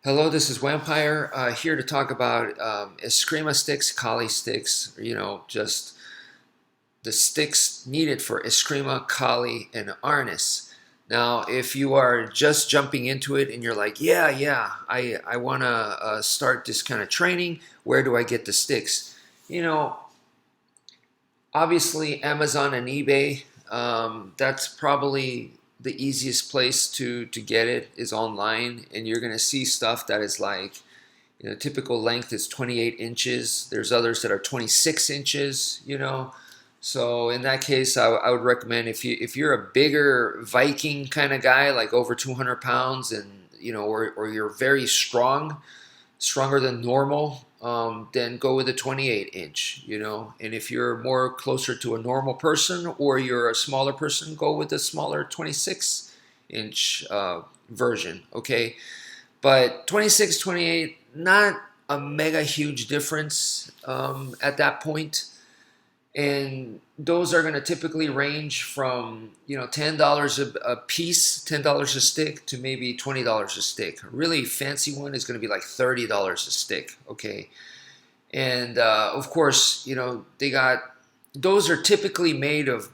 Hello, this is Wmpyr, here to talk about Escrima sticks, Kali sticks, just the sticks needed for Escrima, Kali, and Arnis. Now, if you are just jumping into it and you're like, I want to start this kind of training, where do I get the sticks? You know, Obviously Amazon and eBay, that's probably the easiest place to get it is online, and you're going to see stuff that is like, typical length is 28 inches. There's others that are 26 inches. So in that case, I would recommend if you're a bigger Viking kind of guy, like over 200 pounds, and or you're very strong, stronger than normal, then go with a 28 inch. And if you're more closer to a normal person or you're a smaller person, go with the smaller 26-inch version, okay? But 26, 28, not a mega huge difference at that point. And those are going to typically range from $10 a piece, $10 a stick, to maybe $20 a stick. A really fancy one is going to be like $30 a stick. Okay, and of course, they got, those are typically made of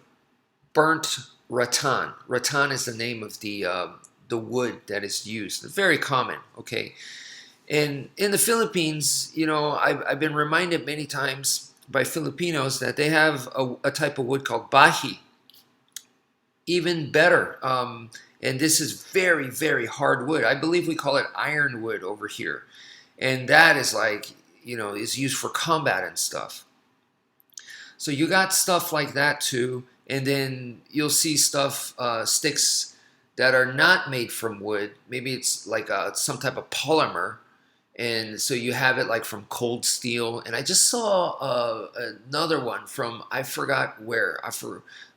burnt rattan. Rattan is the name of the wood that is used. It's very common. Okay, and in the Philippines, I've been reminded many times by Filipinos that they have a type of wood called bahi. Even better. And this is very, very hard wood. I believe we call it ironwood over here. And that is like, is used for combat and stuff. So you got stuff like that too. And then you'll see stuff, sticks that are not made from wood. Maybe it's like some type of polymer, and so you have it like from cold steel. And I just saw another one from, I forgot where,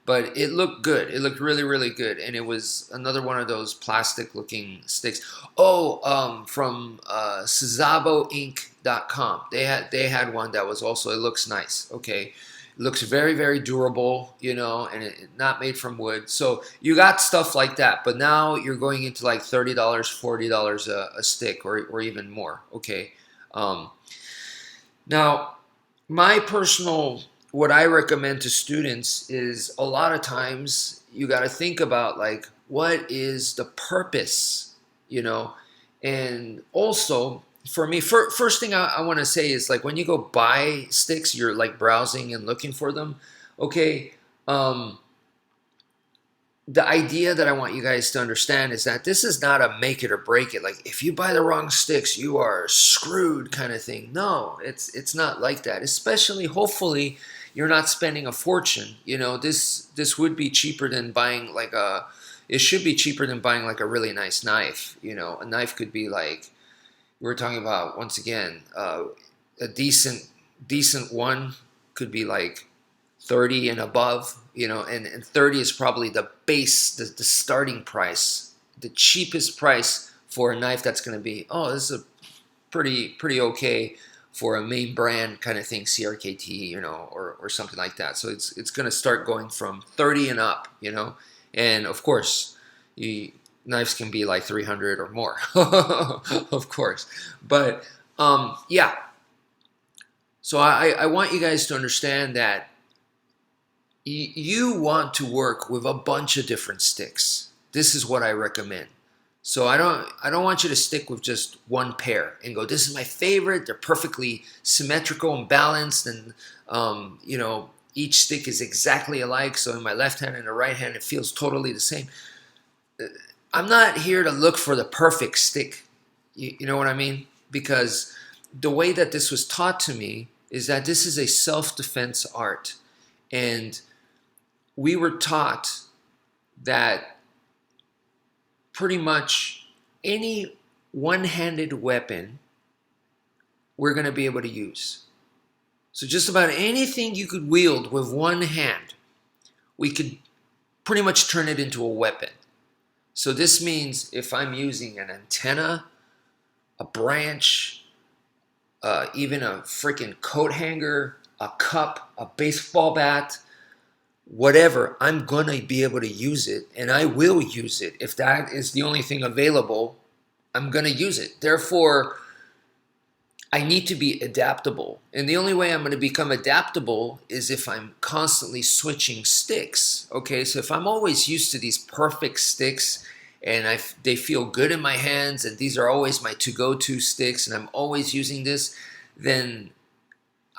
but it looked good. It looked really, really good, and it was another one of those plastic looking sticks. From SazaboInc.com. They had one that was also, it looks nice. Okay, it looks very, very durable, and not made from wood. So you got stuff like that, but now you're going into like $30, $40 a stick, or even more. Okay, now my personal, what I recommend to students is, a lot of times you got to think about like, what is the purpose, and also for me, first thing I want to say is, like, when you go buy sticks, you're like browsing and looking for them. Okay, the idea that I want you guys to understand is that this is not a make it or break it. Like, if you buy the wrong sticks, you are screwed kind of thing. No, it's not like that. Especially, hopefully, you're not spending a fortune. This would be cheaper than buying like it should be cheaper than buying like a really nice knife. A knife could be like, we're talking about, once again, a decent one could be like 30 and above, and 30 is probably the base, the starting price, the cheapest price for a knife. That's going to be, this is a pretty okay for a main brand kind of thing, CRKT, or something like that. So it's going to start going from 30 and up, and of course, knives can be like 300 or more, of course. But yeah, so I want you guys to understand that you want to work with a bunch of different sticks. This is what I recommend. So I don't want you to stick with just one pair and go, this is my favorite. They're perfectly symmetrical and balanced, and each stick is exactly alike. So in my left hand and the right hand, it feels totally the same. I'm not here to look for the perfect stick. You know what I mean? Because the way that this was taught to me is that this is a self-defense art. And we were taught that pretty much any one-handed weapon we're going to be able to use. So just about anything you could wield with one hand, we could pretty much turn it into a weapon. So this means if I'm using an antenna, a branch, even a freaking coat hanger, a cup, a baseball bat, whatever, I'm going to be able to use it, and I will use it. If that is the only thing available, I'm going to use it. Therefore, I need to be adaptable. And the only way I'm going to become adaptable is if I'm constantly switching sticks. Okay, so if I'm always used to these perfect sticks and they feel good in my hands and these are always my to-go-to sticks and I'm always using this, then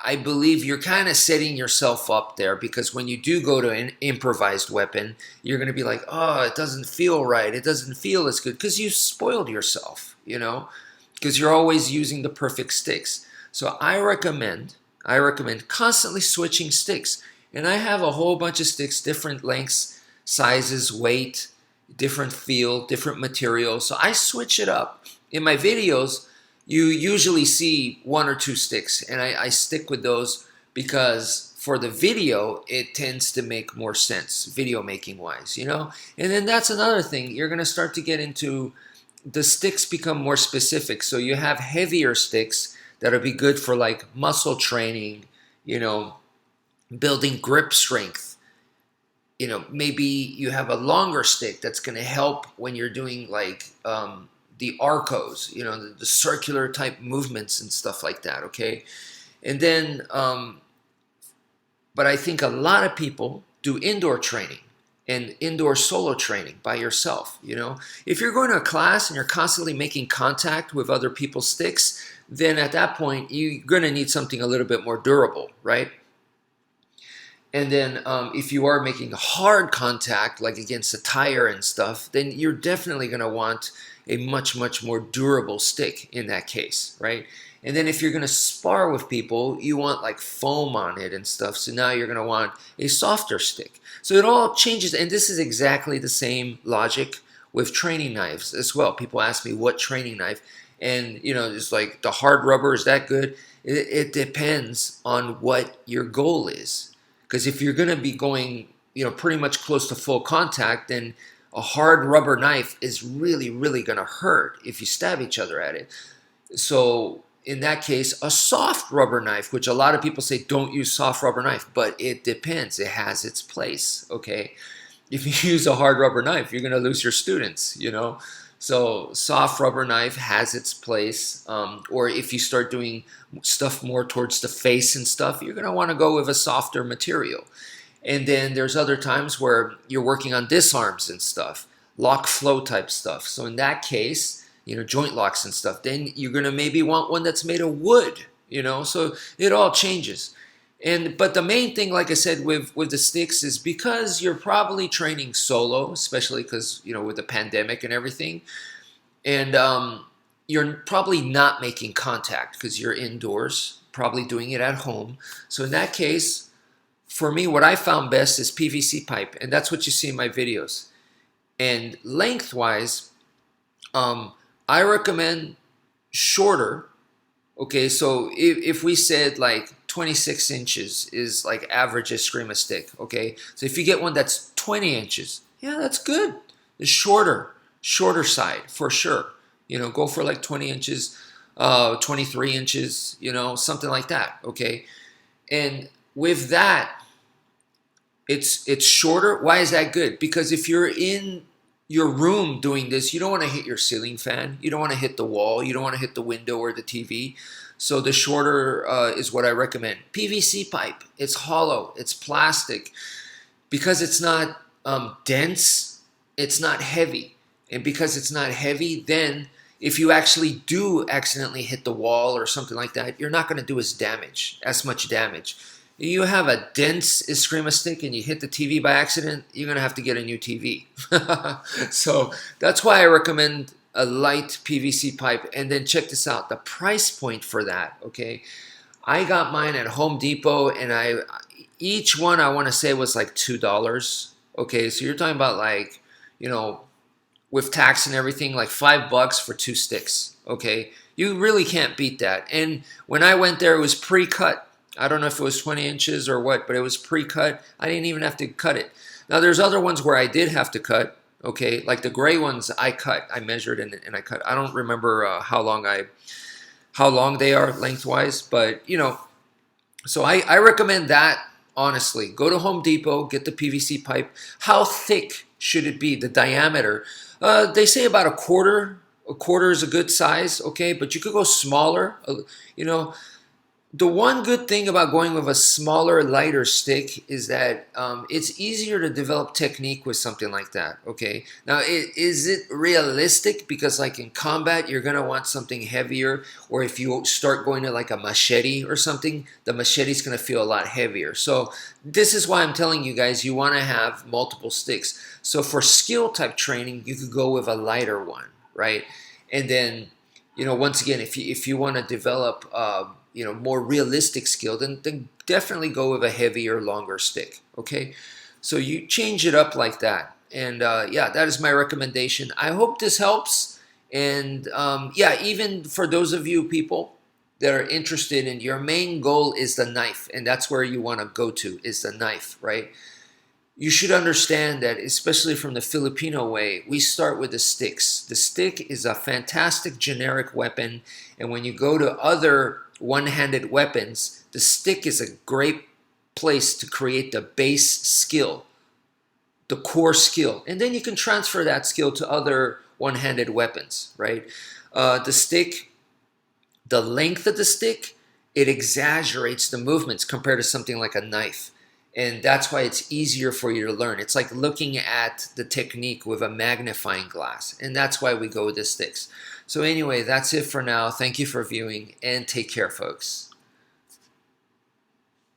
I believe you're kind of setting yourself up there, because when you do go to an improvised weapon, you're going to be like, oh, it doesn't feel right. It doesn't feel as good, because you spoiled yourself, you know, because you're always using the perfect sticks. So I recommend constantly switching sticks. And I have a whole bunch of sticks, different lengths, sizes, weight, different feel, different materials. So I switch it up. In my videos, you usually see one or two sticks, and I stick with those because for the video, it tends to make more sense, video making wise, you know? And then that's another thing. You're going to start to get into the sticks become more specific. So you have heavier sticks that'll be good for like muscle training, you know, building grip strength. You know, maybe you have a longer stick that's going to help when you're doing like the arcos, you know, the circular type movements and stuff like that, okay? And then, but I think a lot of people do indoor training and indoor solo training by yourself, you know? If you're going to a class and you're constantly making contact with other people's sticks, then at that point, you're going to need something a little bit more durable, right? And then if you are making hard contact, like against a tire and stuff, then you're definitely going to want a much, much more durable stick in that case, right? And then if you're going to spar with people, you want like foam on it and stuff. So now you're going to want a softer stick. So it all changes. And this is exactly the same logic with training knives as well. People ask me what training knife. And, you know, it's like the hard rubber, is that good? It depends on what your goal is. Because if you're going to be going, you know, pretty much close to full contact, then a hard rubber knife is really, really going to hurt if you stab each other at it. So in that case, a soft rubber knife, which a lot of people say don't use soft rubber knife, but it depends. It has its place, okay? If you use a hard rubber knife, you're going to lose your students, you know? So soft rubber knife has its place. Or if you start doing stuff more towards the face and stuff, you're going to want to go with a softer material. And then there's other times where you're working on disarms and stuff, lock flow type stuff. So in that case, you know, joint locks and stuff, then you're going to maybe want one that's made of wood, you know, so it all changes. But the main thing, like I said, with the sticks is because you're probably training solo, especially because, you know, with the pandemic and everything, and you're probably not making contact because you're indoors, probably doing it at home. So in that case, for me, what I found best is PVC pipe, and that's what you see in my videos. And lengthwise, I recommend shorter. Okay, so if we said like 26 inches is like average Escrima stick, okay? So if you get one that's 20 inches, yeah, that's good. The shorter side for sure. You know, go for like 20 inches, 23 inches, you know, something like that, okay? And with that, it's shorter. Why is that good? Because if you're in your room doing this, you don't want to hit your ceiling fan. You don't want to hit the wall. You don't want to hit the window or the TV. So the shorter is what I recommend. PVC pipe. It's hollow. It's plastic. Because it's not dense, it's not heavy. And because it's not heavy, then if you actually do accidentally hit the wall or something like that, you're not going to do as much damage. You have a dense Escrima stick and you hit the TV by accident, you're going to have to get a new TV. So that's why I recommend a light PVC pipe. And then check this out, the price point for that, okay? I got mine at Home Depot, and each one I want to say was like $2. Okay, so you're talking about like, you know, with tax and everything, like $5 for 2 sticks, okay? You really can't beat that. And when I went there, it was pre-cut. I don't know if it was 20 inches or what, but it was pre-cut. I didn't even have to cut it. Now, there's other ones where I did have to cut, okay? Like the gray ones, I cut. I measured and I cut. I don't remember how long they are lengthwise, but, you know, so I recommend that, honestly. Go to Home Depot, get the PVC pipe. How thick should it be, the diameter? They say about a quarter, A quarter is a good size, okay, but you could go smaller. You know, the one good thing about going with a smaller, lighter stick is that it's easier to develop technique with something like that, okay? Now, is it realistic? Because like in combat, you're gonna want something heavier, or if you start going to like a machete or something, the machete's gonna feel a lot heavier. So this is why I'm telling you guys, you wanna have multiple sticks. So for skill type training, you could go with a lighter one, right? And then, you know, once again, if you wanna develop you know, more realistic skill, then definitely go with a heavier, longer stick, okay? So you change it up like that. And yeah, that is my recommendation. I hope this helps. And yeah, even for those of you people that are interested in your main goal is the knife, and that's where you want to go to, is the knife, right? You should understand that, especially from the Filipino way, we start with the sticks. The stick is a fantastic generic weapon, and when you go to other one-handed weapons, the stick is a great place to create the base skill, the core skill, and then you can transfer that skill to other one-handed weapons, right? The stick, the length of the stick, it exaggerates the movements compared to something like a knife. And that's why it's easier for you to learn. It's like looking at the technique with a magnifying glass. And that's why we go with the sticks. So anyway, that's it for now. Thank you for viewing and take care, folks.